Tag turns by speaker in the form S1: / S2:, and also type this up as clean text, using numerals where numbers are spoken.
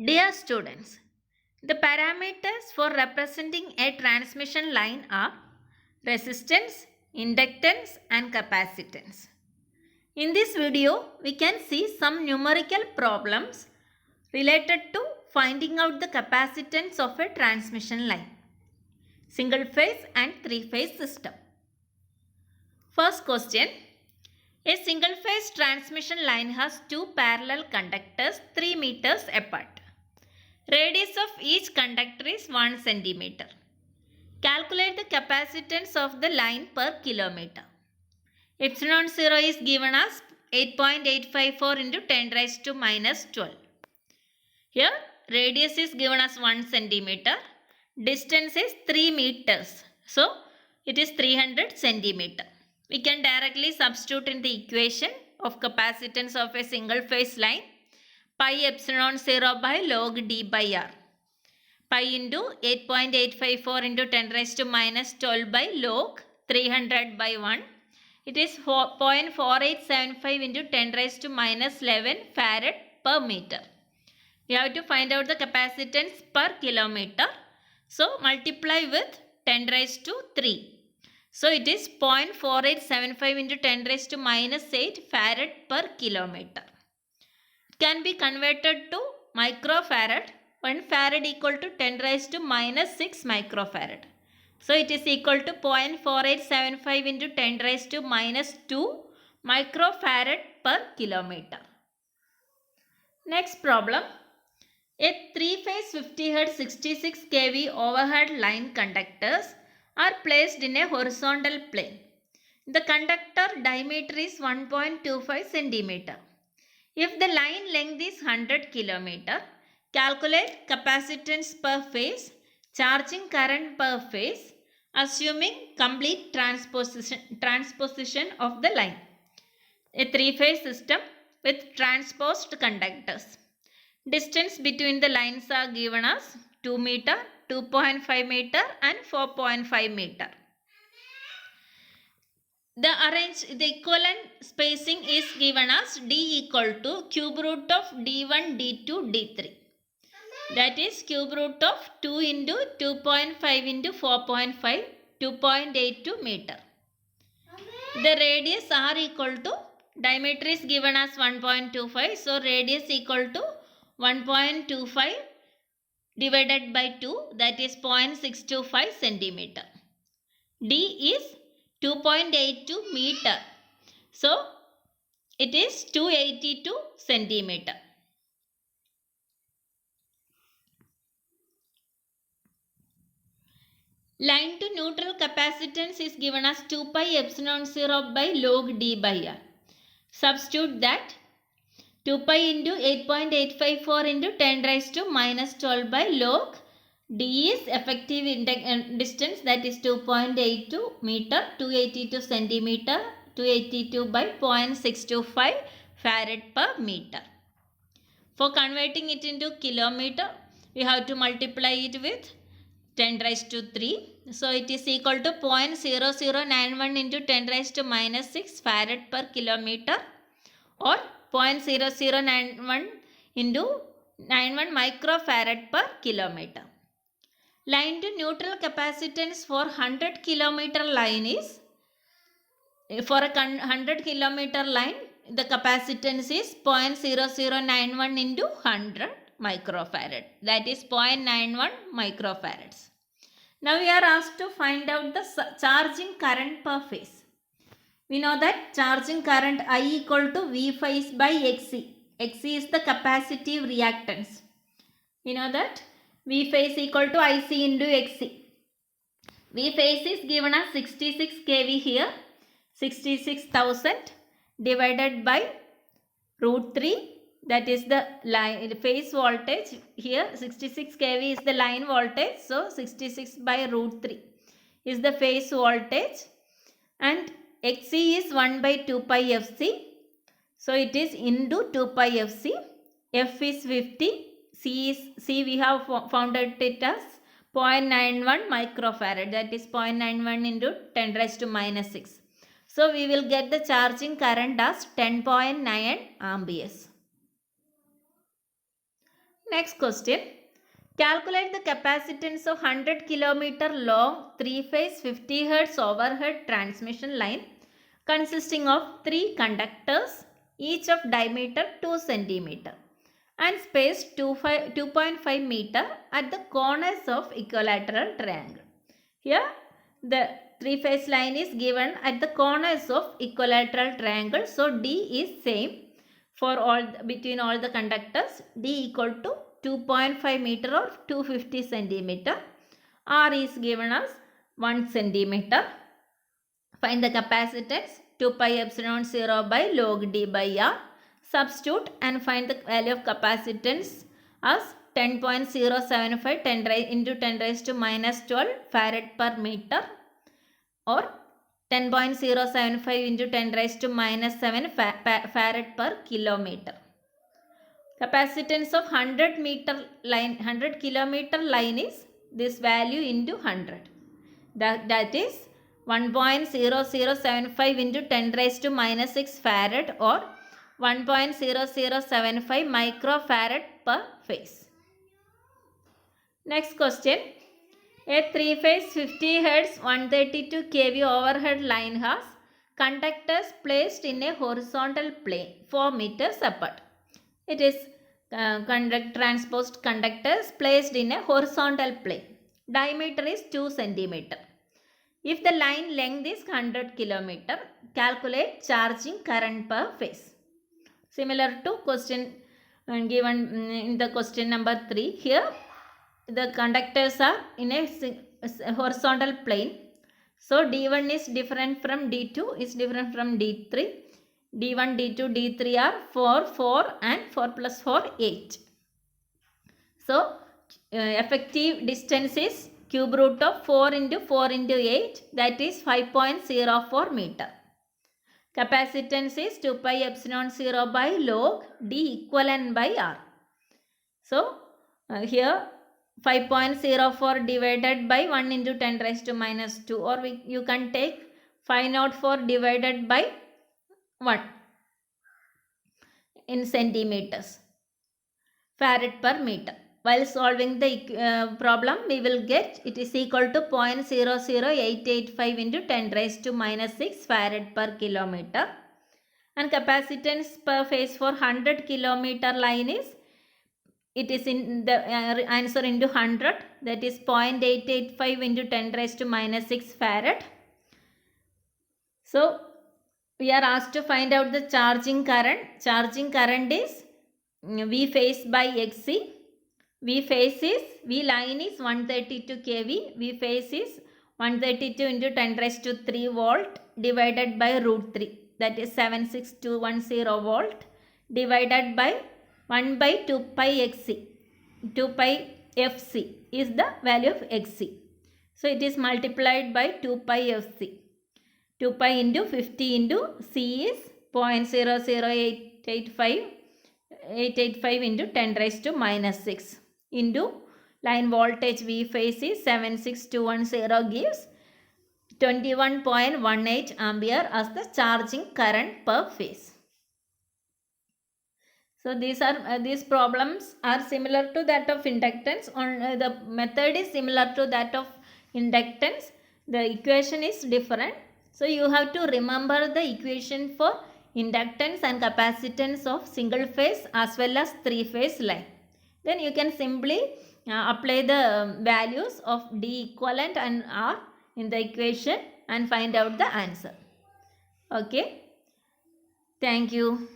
S1: Dear students, the parameters for representing a transmission line are resistance, inductance and capacitance. In this video, we can see some numerical problems related to finding out the capacitance of a transmission line, single phase and three phase system. First question. A single phase transmission line has two parallel conductors 3 meters apart. Radius of each conductor is 1 centimeter. Calculate the capacitance of the line per kilometer. Epsilon 0 is given as 8.854 into 10 raised to minus 12. Here radius is given as 1 centimeter. Distance is 3 meters. So it is 300 centimeter. We can directly substitute in the equation of capacitance of a single phase line pi epsilon 0 by log d by r. Pi into 8.854 into 10 raised to minus 12 by log 300 by 1. It is 0.4875 into 10 raised to minus 11 farad per meter. We have to find out the capacitance per kilometer. So multiply with 10 raised to 3. So it is 0.4875 into 10 raised to minus 8 farad per kilometer. It can be converted to microfarad. 1 farad equal to 10 raised to minus 6 microfarad. So it is equal to 0.4875 into 10 raised to minus 2 microfarad per kilometer. Next problem. A 3-phase 50 Hz 66 kV overhead line conductors are placed in a horizontal plane. The conductor diameter is 1.25 cm. If the line length is 100 km, calculate capacitance per phase, charging current per phase, assuming complete transposition of the line. A 3-phase system with transposed conductors. Distance between the lines are given as 2 meter, 2.5 meter and 4.5 meter. The equivalent spacing is given as d equal to cube root of d1, d2, d3. That is cube root of 2 into 2.5 into 4.5, 2.82 meter. The radius r equal to, diameter is given as 1.25. So radius equal to 1.25 divided by 2, that is 0.625 centimeter. D is 2.82 meter. So it is 282 centimeter. Line to neutral capacitance is given as 2 pi epsilon 0 by log d by r. Substitute that 2 pi into 8.854 into 10 raised to minus 12 by log d is effective distance, that is 2.82 meter, 282 centimeter, 282 by 0.625 farad per meter. For converting it into kilometer, we have to multiply it with 10 raised to 3. So it is equal to 0.0091 into 10 raised to minus 6 farad per kilometer, or 0.0091 into 91 microfarad per kilometer. Line to neutral capacitance for 100 kilometer line is, for a 100 kilometer line, the capacitance is 0.0091 into 100 microfarad. That is 0.91 microfarads. Now we are asked to find out the charging current per phase. We know that charging current I equal to V phase by Xc. Xc is the capacitive reactance. We know that V phase equal to IC into Xc. V phase is given as 66 kV here. 66,000 divided by root 3. That is the line phase voltage. Here 66 kV is the line voltage. So 66 by root 3 is the phase voltage. And Xc is 1 by 2 pi Fc. So it is into 2 pi Fc. F is 50. C we have found it as 0.91 microfarad. That is 0.91 into 10 raised to minus 6. So we will get the charging current as 10.9 amperes. Next question. Calculate the capacitance of 100 km long 3-phase 50 Hz overhead transmission line consisting of 3 conductors, each of diameter 2 cm and spaced 2.5 meter at the corners of equilateral triangle. Here the 3-phase line is given at the corners of equilateral triangle. So D is same for all between all the conductors. D equal to 2.5 meter or 250 centimeter. R is given as 1 centimeter. Find the capacitance 2 pi epsilon 0 by log D by R. Substitute and find the value of capacitance as 10.075 into 10 raised to minus 12 farad per meter or 10.075 into 10 raised to minus 7 farad per kilometer. Capacitance of 100 kilometer line is this value into 100. That is 1.0075 into 10 raised to minus 6 farad or 1.0075 microfarad per phase. Next question. A 3-phase 50 Hz 132 kV overhead line has conductors placed in a horizontal plane 4 meters apart. It is transposed conductors placed in a horizontal plane. Diameter is 2 cm. If the line length is 100 km, calculate charging current per phase. Similar to question given in the question number 3. Here the conductors are in a horizontal plane. So D1 is different from D2, is different from D3. D1, D2, D3 are 4, 4 and 4 plus 4, 8. So effective distance is cube root of 4 into 4 into 8, that is 5.04 meter. Capacitance is 2 pi epsilon 0 by log D equivalent by R. So here 5.04 divided by 1 into 10 raised to minus 2, or you can take 504 divided by 1 in centimeters, farad per meter. While solving the problem, we will get it is equal to 0.00885 into 10 raised to minus 6 farad per kilometer. And capacitance per phase for 100 kilometer line is, it is in the answer into 100, that is 0.885 into 10 raised to minus 6 farad. So we are asked to find out the charging current. Charging current is V phase by XC. V line is 132 kV. V phase is 132 into 10 raised to 3 volt divided by root 3, that is 76210 volt divided by 1 by 2 pi XC. 2 pi FC is the value of XC. So it is multiplied by 2 pi FC. 2 pi into 50 into C is 0.00885 into 10 raised to minus 6 into line voltage V phase is 76210 gives 21.18 ampere as the charging current per phase. So these problems are similar to that of inductance. The method is similar to that of inductance. The equation is different. So you have to remember the equation for inductance and capacitance of single phase as well as 3-phase line. Then you can simply apply the values of D equivalent and R in the equation and find out the answer. Okay. Thank you.